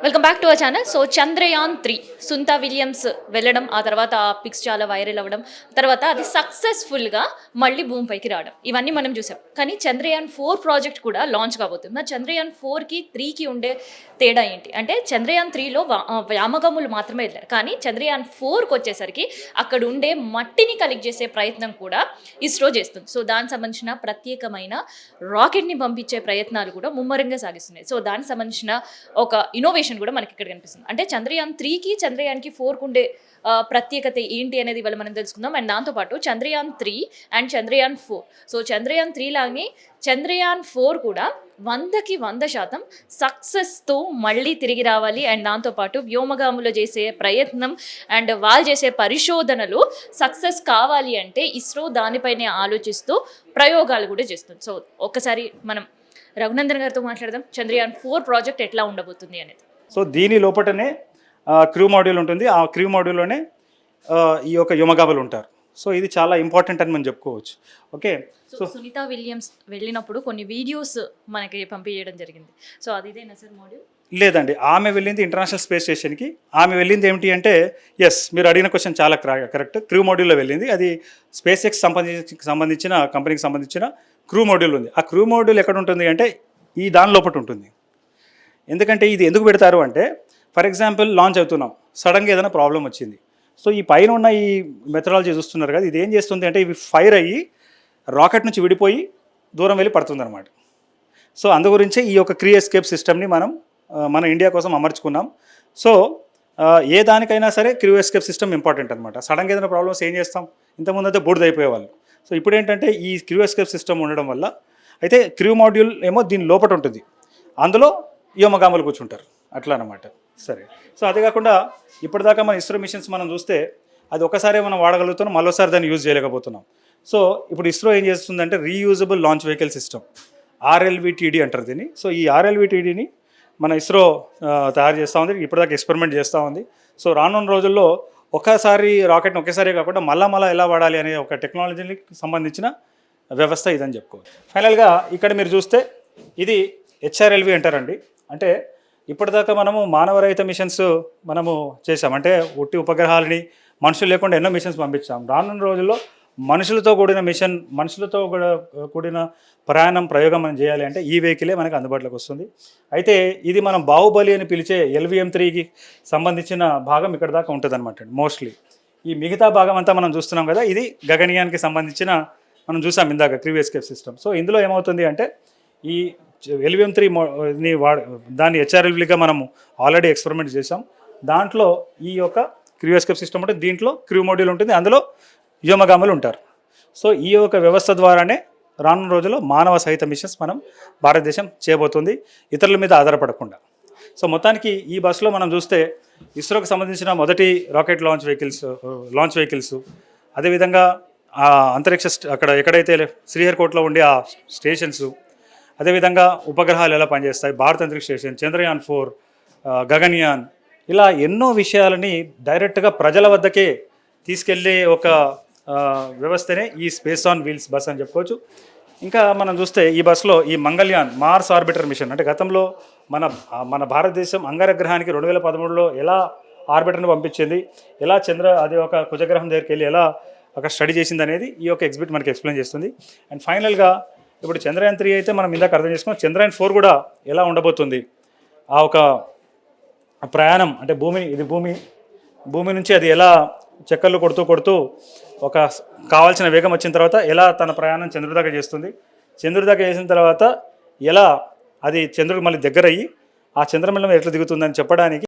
Welcome back to our channel. So Chandrayaan 3 Sunita Williams వెళ్ళడం, ఆ తర్వాత ఆ పిక్స్ చాలా వైరల్ అవ్వడం, తర్వాత అది సక్సెస్ఫుల్గా మళ్ళీ భూమిపైకి రావడం, ఇవన్నీ మనం చూసాం. కానీ చంద్రయాన్ 4 ప్రాజెక్ట్ కూడా లాంచ్ కాబోతుంది. మరి చంద్రయాన్ 4కి 3కి ఉండే తేడా ఏంటి అంటే, చంద్రయాన్ 3లో వ్యామగములు మాత్రమే వెళ్ళారు, కానీ చంద్రయాన్ 4కి వచ్చేసరికి అక్కడ ఉండే మట్టిని కలెక్ట్ చేసే ప్రయత్నం కూడా ఇస్రో చేస్తుంది. సో దానికి సంబంధించిన ప్రత్యేకమైన రాకెట్ని పంపించే ప్రయత్నాలు కూడా ముమ్మరంగా సాగిస్తున్నాయి. సో దానికి సంబంధించిన ఒక ఇన్నోవేషన్ కూడా మనకి ఇక్కడ కనిపిస్తుంది. అంటే చంద్రయాన్ 3కి చంద్రయాన్ 4కి ఉండే ప్రత్యేకత ఏంటి అనేది ఇవాళ మనం తెలుసుకుందాం. అండ్ దాంతోపాటు చంద్రయాన్ 3 అండ్ చంద్రయాన్ 4, సో చంద్రయాన్ 3 లాగానే చంద్రయాన్ 4 కూడా 100% సక్సెస్తో మళ్ళీ తిరిగి రావాలి. అండ్ దాంతోపాటు వ్యోమగాములో చేసే ప్రయత్నం అండ్ వాళ్ళు చేసే పరిశోధనలు సక్సెస్ కావాలి అంటే ఇస్రో దానిపైనే ఆలోచిస్తూ ప్రయోగాలు కూడా చేస్తుంది. సో ఒక్కసారి మనం రఘునందన్ గారితో మాట్లాడదాం, చంద్రయాన్ 4 ప్రాజెక్ట్ ఎట్లా ఉండబోతుంది అనేది. సో దీని లోపటనే క్రూ మాడ్యూల్ ఉంటుంది. ఆ క్రూ మాడ్యూల్లోనే ఈ యొక్క వ్యోమగాములు ఉంటారు. సో ఇది చాలా ఇంపార్టెంట్ అని మనం చెప్పుకోవచ్చు. ఓకే, సో సునీతా విలియమ్స్ వెళ్ళినప్పుడు కొన్ని వీడియోస్ మనకి పంపించడం జరిగింది. సో అది ఇదేనా సార్ మాడ్యూల్? లేదండి, ఆమె వెళ్ళింది ఇంటర్నేషనల్ స్పేస్ స్టేషన్కి. ఆమె వెళ్ళింది ఏమిటి అంటే, ఎస్, మీరు అడిగిన క్వశ్చన్ చాలా కరెక్ట్. క్రూ మాడ్యూల్లో వెళ్ళింది. అది స్పేస్ ఎక్స్ సంబంధించిన కంపెనీకి సంబంధించిన క్రూ మాడ్యూల్ ఉంది. ఆ క్రూ మాడ్యూల్ ఎక్కడ ఉంటుంది అంటే ఈ దాని లోపల ఉంటుంది. ఎందుకంటే ఇది ఎందుకు పెడతారు అంటే, ఫర్ ఎగ్జాంపుల్ లాంచ్ అవుతున్నాం, సడన్గా ఏదైనా ప్రాబ్లం వచ్చింది. సో ఈ పైన ఉన్న ఈ మెథడాలజీ చూస్తున్నారు కదా, ఇది ఏం చేస్తుంది అంటే ఇవి ఫైర్ అయ్యి రాకెట్ నుంచి విడిపోయి దూరం వెళ్ళి పడుతుంది అనమాట. సో అందు గురించే ఈ యొక్క క్రీ ఎస్కేప్ సిస్టమ్ని మన ఇండియా కోసం అమర్చుకున్నాం. సో ఏ దానికైనా సరే క్రూ ఎస్కేప్ సిస్టమ్ ఇంపార్టెంట్ అనమాట. సడన్గా ఏదైనా ప్రాబ్లమ్స్ ఏం చేస్తాం, ఇంతకుముందు అయితే బూడిద అయిపోయేవాళ్ళు. సో ఇప్పుడు ఏంటంటే ఈ క్రూ ఎస్కేప్ సిస్టమ్ ఉండడం వల్ల, అయితే క్రూ మాడ్యూల్ ఏమో దీని లోపల ఉంటుంది, అందులో వ్యోమగాములు కూర్చుంటారు, అట్లా అనమాట. సరే, సో అదే కాకుండా ఇప్పటిదాకా మన ఇస్రో మిషన్స్ మనం చూస్తే అది ఒకసారి మనం వాడగలుగుతున్నాం, మరోసారి దాన్ని యూజ్ చేయలేకపోతున్నాం. సో ఇప్పుడు ఇస్రో ఏం చేస్తుందంటే reusable launch vehicle system, RLVTD అంటారు దీన్ని. సో ఈ RLVTDని మన ఇస్రో తయారు చేస్తూ ఉంది, ఇప్పటిదాకా ఎక్స్పెరిమెంట్ చేస్తూ ఉంది. సో రానున్న రోజుల్లో ఒకసారి రాకెట్ని ఒకేసారి కాకుండా మళ్ళా ఎలా వాడాలి అనే ఒక టెక్నాలజీకి సంబంధించిన వ్యవస్థ ఇదని చెప్పుకోవాలి. ఫైనల్గా ఇక్కడ మీరు చూస్తే ఇది HRLV అంటారండి. అంటే ఇప్పటిదాకా మనము మానవరహిత మిషన్స్ మనము చేసాం, అంటే ఉట్టి ఉపగ్రహాలని మనుషులు లేకుండా ఎన్నో మిషన్స్ పంపించాం. రానున్న రోజుల్లో మనుషులతో కూడిన ప్రయోగం మనం చేయాలి అంటే ఈ వెహికలే మనకు అందుబాటులోకి వస్తుంది. అయితే ఇది మనం బాహుబలి అని పిలిచే LVM-3కి సంబంధించిన భాగం ఇక్కడ దాకా ఉంటుంది అనమాట మోస్ట్లీ. ఈ మిగతా భాగం అంతా మనం చూస్తున్నాం కదా, ఇది గగనయాన్కి సంబంధించిన మనం చూసాం ఇందాక క్రూ ఎస్కేప్ సిస్టమ్. సో ఇందులో ఏమవుతుంది అంటే, ఈ LVM-3ని దాన్ని HRLVగా మనము ఆల్రెడీ ఎక్స్పెరిమెంట్ చేసాం. దాంట్లో ఈ యొక్క క్రూ ఎస్కేప్ సిస్టమ్ ఉంటుంది, దీంట్లో క్రూ మాడ్యూల్ ఉంటుంది, అందులో వ్యోమగాములు ఉంటారు. సో ఈ యొక్క వ్యవస్థ ద్వారానే రానున్న రోజుల్లో మానవ సహిత మిషన్స్ మనం భారతదేశం చేయబోతుంది, ఇతరుల మీద ఆధారపడకుండా. సో మొత్తానికి ఈ బస్సులో మనం చూస్తే ఇస్రోకి సంబంధించిన మొదటి రాకెట్ లాంచ్ వెహికల్స్, అదేవిధంగా అంతరిక్ష అక్కడ ఎక్కడైతే శ్రీహరికోటలో ఉండే ఆ స్టేషన్స్, అదేవిధంగా ఉపగ్రహాలు ఎలా పనిచేస్తాయి, భారత అంతరిక్ష స్టేషన్, చంద్రయాన్ 4, గగన్యాన్, ఇలా ఎన్నో విషయాలని డైరెక్ట్గా ప్రజల వద్దకే తీసుకెళ్లే ఒక వ్యవస్థనే ఈ స్పేస్ ఆన్ వీల్స్ బస్ అని చెప్పుకోవచ్చు. ఇంకా మనం చూస్తే ఈ బస్సులో ఈ మంగళయాన్ మార్స్ ఆర్బిటర్ మిషన్, అంటే గతంలో మన భారతదేశం అంగారగ్రహానికి 2013లో ఎలా ఆర్బిటర్ని పంపించింది, ఎలా అది ఒక కుజగ్రహం దగ్గరికి వెళ్ళి ఎలా అక్కడ స్టడీ చేసింది అనేది ఈ యొక్క ఎగ్జిబిట్ మనకి ఎక్స్ప్లెయిన్ చేస్తుంది. అండ్ ఫైనల్గా ఇప్పుడు చంద్రయాన్ 3 అయితే మనం ఇందాక అర్థం చేసుకున్నాం, చంద్రయాన్ 4 కూడా ఎలా ఉండబోతుంది, ఆ ఒక ప్రయాణం అంటే భూమి నుంచి అది ఎలా చక్కర్లు కొడుతూ ఒక కావాల్సిన వేగం వచ్చిన తర్వాత ఎలా తన ప్రయాణం చంద్రుడి దాకా చేస్తుంది, చంద్రుడి దాకా చేసిన తర్వాత ఎలా అది చంద్రుడికి మళ్ళీ దగ్గర అయ్యి ఆ చంద్రమండలం ఎట్లా దిగుతుందని చెప్పడానికి